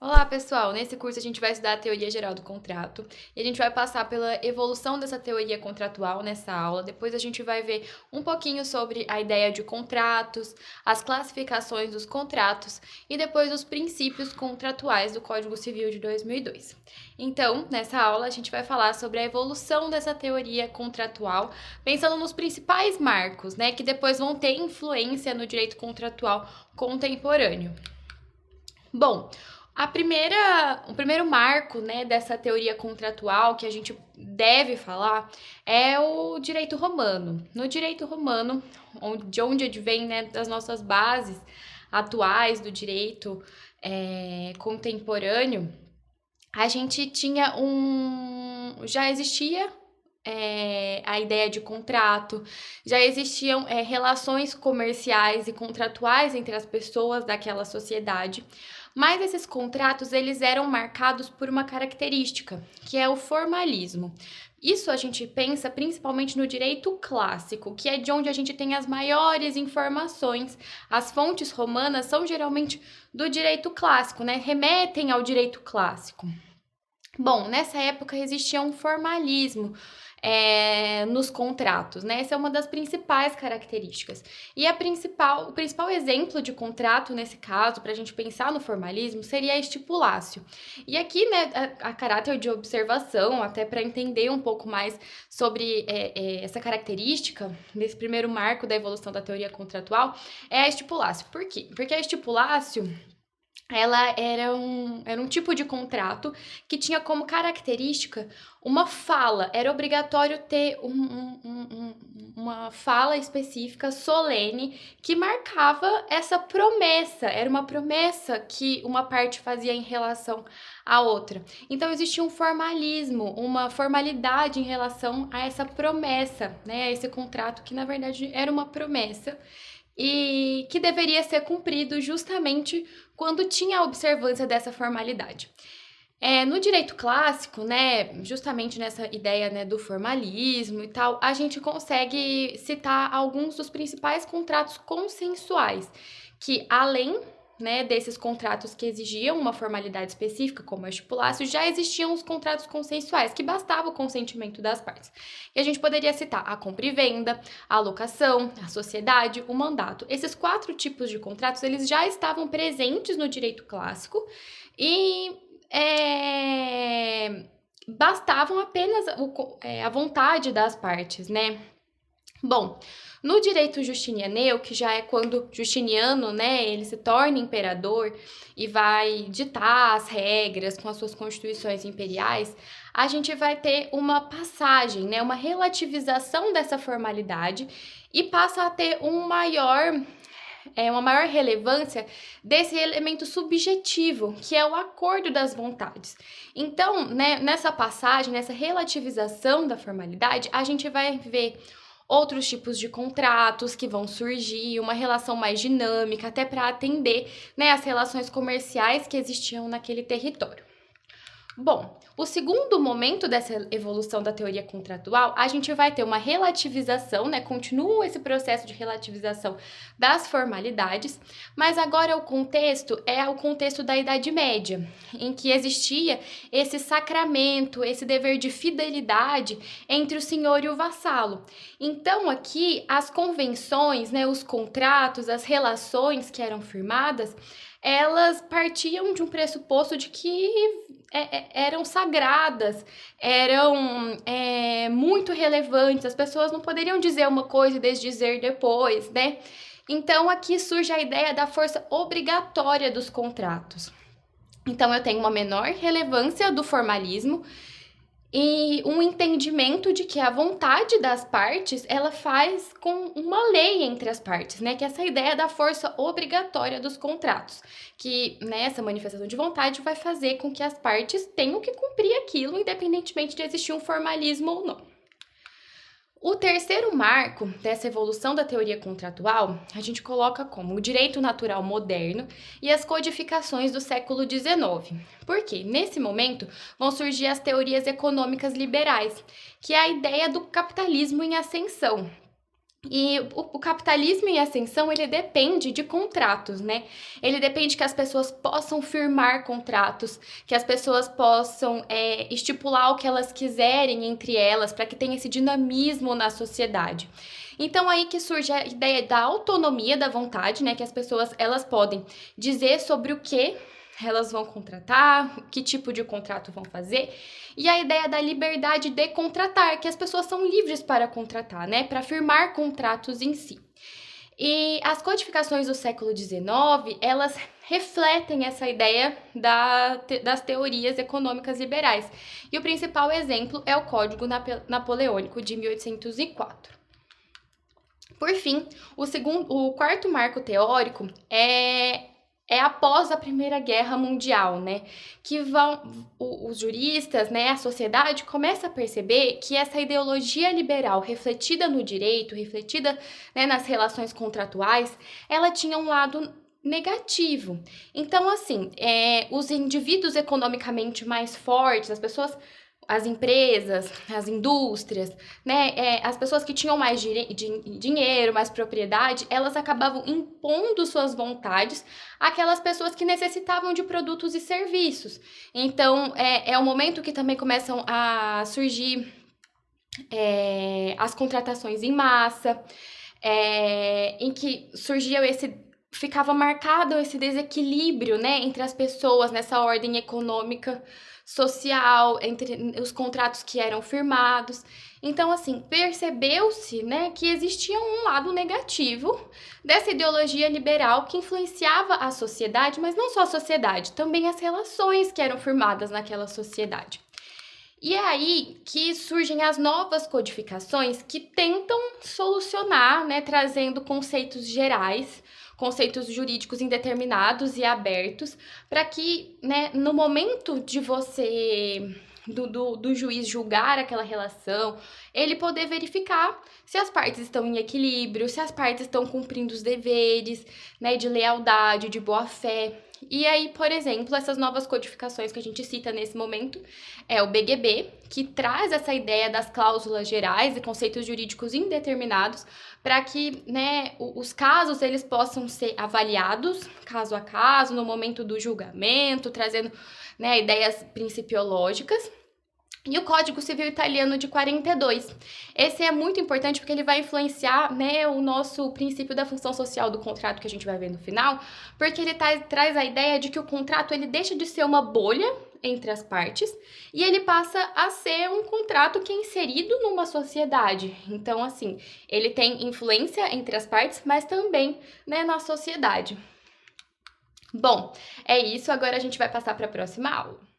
Olá, pessoal! Nesse curso a gente vai estudar a teoria geral do contrato e a gente vai passar pela evolução dessa teoria contratual nessa aula. Depois a gente vai ver um pouquinho sobre a ideia de contratos, as classificações dos contratos e depois os princípios contratuais do Código Civil de 2002. Então, nessa aula a gente vai falar sobre a evolução dessa teoria contratual, pensando nos principais marcos, né, que depois vão ter influência no direito contratual contemporâneo. Bom, o primeiro marco, né, dessa teoria contratual que a gente deve falar é o direito romano. No direito romano, de onde advém, né, das nossas bases atuais do direito contemporâneo, a gente tinha já existia a ideia de contrato, já existiam relações comerciais e contratuais entre as pessoas daquela sociedade, mas esses contratos eles eram marcados por uma característica, que é o formalismo. Isso a gente pensa principalmente no direito clássico, que é de onde a gente tem as maiores informações. As fontes romanas são geralmente do direito clássico, né? Remetem ao direito clássico. Bom, nessa época existia um formalismo nos contratos, né? Essa é uma das principais características. E o principal exemplo de contrato nesse caso, para a gente pensar no formalismo, seria a estipulácio. E aqui, né, a caráter de observação, até para entender um pouco mais sobre essa característica desse primeiro marco da evolução da teoria contratual, é a estipulácio. Por quê? Porque a estipulácio ela era um tipo de contrato que tinha como característica uma fala. Era obrigatório ter uma fala específica, solene, que marcava essa promessa. Era uma promessa que uma parte fazia em relação à outra. Então, existia um formalismo, uma formalidade em relação a essa promessa, né? A esse contrato que, na verdade, era uma promessa e que deveria ser cumprido justamente quando tinha a observância dessa formalidade. No direito clássico, né, justamente nessa ideia, né, do formalismo e tal, a gente consegue citar alguns dos principais contratos consensuais, que além, né, desses contratos que exigiam uma formalidade específica, como a estipulácio, já existiam os contratos consensuais, que bastava o consentimento das partes. E a gente poderia citar a compra e venda, a locação, a sociedade, o mandato. Esses 4 tipos de contratos, eles já estavam presentes no direito clássico e bastavam apenas a vontade das partes, né? Bom, no direito justinianeu, que já é quando Justiniano, né, ele se torna imperador e vai ditar as regras com as suas constituições imperiais, a gente vai ter uma passagem, né, uma relativização dessa formalidade e passa a ter uma maior relevância desse elemento subjetivo, que é o acordo das vontades. Então, né, nessa passagem, nessa relativização da formalidade, a gente vai ver outros tipos de contratos que vão surgir, uma relação mais dinâmica, até para atender, né, as relações comerciais que existiam naquele território. Bom, o segundo momento dessa evolução da teoria contratual, a gente vai ter uma relativização, né? Continua esse processo de relativização das formalidades, mas agora o contexto é o contexto da Idade Média, em que existia esse sacramento, esse dever de fidelidade entre o senhor e o vassalo. Então, aqui, as convenções, né, os contratos, as relações que eram firmadas, elas partiam de um pressuposto de que eram sagradas, eram muito relevantes, as pessoas não poderiam dizer uma coisa e desdizer depois, né? Então, aqui surge a ideia da força obrigatória dos contratos. Então, eu tenho uma menor relevância do formalismo e um entendimento de que a vontade das partes, ela faz com uma lei entre as partes, né? Que é essa ideia da força obrigatória dos contratos, que nessa manifestação de vontade vai fazer com que as partes tenham que cumprir aquilo, independentemente de existir um formalismo ou não. O terceiro marco dessa evolução da teoria contratual, a gente coloca como o direito natural moderno e as codificações do século XIX. Por quê? Nesse momento vão surgir as teorias econômicas liberais, que é a ideia do capitalismo em ascensão. E o capitalismo em ascensão, ele depende de contratos, né? Ele depende que as pessoas possam firmar contratos, que as pessoas possam estipular o que elas quiserem entre elas, para que tenha esse dinamismo na sociedade. Então, aí que surge a ideia da autonomia da vontade, né? Que as pessoas, elas podem dizer sobre o que elas vão contratar, que tipo de contrato vão fazer, e a ideia da liberdade de contratar, que as pessoas são livres para contratar, né, para firmar contratos em si. E as codificações do século XIX, elas refletem essa ideia das teorias econômicas liberais. E o principal exemplo é o Código Napoleônico de 1804. Por fim, o quarto marco teórico é após a Primeira Guerra Mundial, né? Que os juristas, né, a sociedade começa a perceber que essa ideologia liberal refletida no direito, refletida, né, nas relações contratuais, ela tinha um lado negativo. Então, assim, os indivíduos economicamente mais fortes, as pessoas, as empresas, as indústrias, né, as pessoas que tinham mais dinheiro, mais propriedade, elas acabavam impondo suas vontades àquelas pessoas que necessitavam de produtos e serviços. Então, é o momento que também começam a surgir as contratações em massa, em que ficava marcado esse desequilíbrio, né, entre as pessoas nessa ordem econômica social, entre os contratos que eram firmados. Então, assim, percebeu-se, né, que existia um lado negativo dessa ideologia liberal que influenciava a sociedade, mas não só a sociedade, também as relações que eram firmadas naquela sociedade. E é aí que surgem as novas codificações que tentam solucionar, né, trazendo conceitos gerais, conceitos jurídicos indeterminados e abertos, para que, né, no momento de você do juiz julgar aquela relação, ele poder verificar se as partes estão em equilíbrio, se as partes estão cumprindo os deveres, né, de lealdade, de boa-fé. E aí, por exemplo, essas novas codificações que a gente cita nesse momento é o BGB, que traz essa ideia das cláusulas gerais e conceitos jurídicos indeterminados para que, né, os casos eles possam ser avaliados caso a caso, no momento do julgamento, trazendo, né, ideias principiológicas. E o Código Civil Italiano de 42. Esse é muito importante porque ele vai influenciar, né, o nosso princípio da função social do contrato que a gente vai ver no final, porque ele traz a ideia de que o contrato ele deixa de ser uma bolha entre as partes e ele passa a ser um contrato que é inserido numa sociedade. Então, assim, ele tem influência entre as partes, mas também, né, na sociedade. Bom, é isso. Agora a gente vai passar para a próxima aula.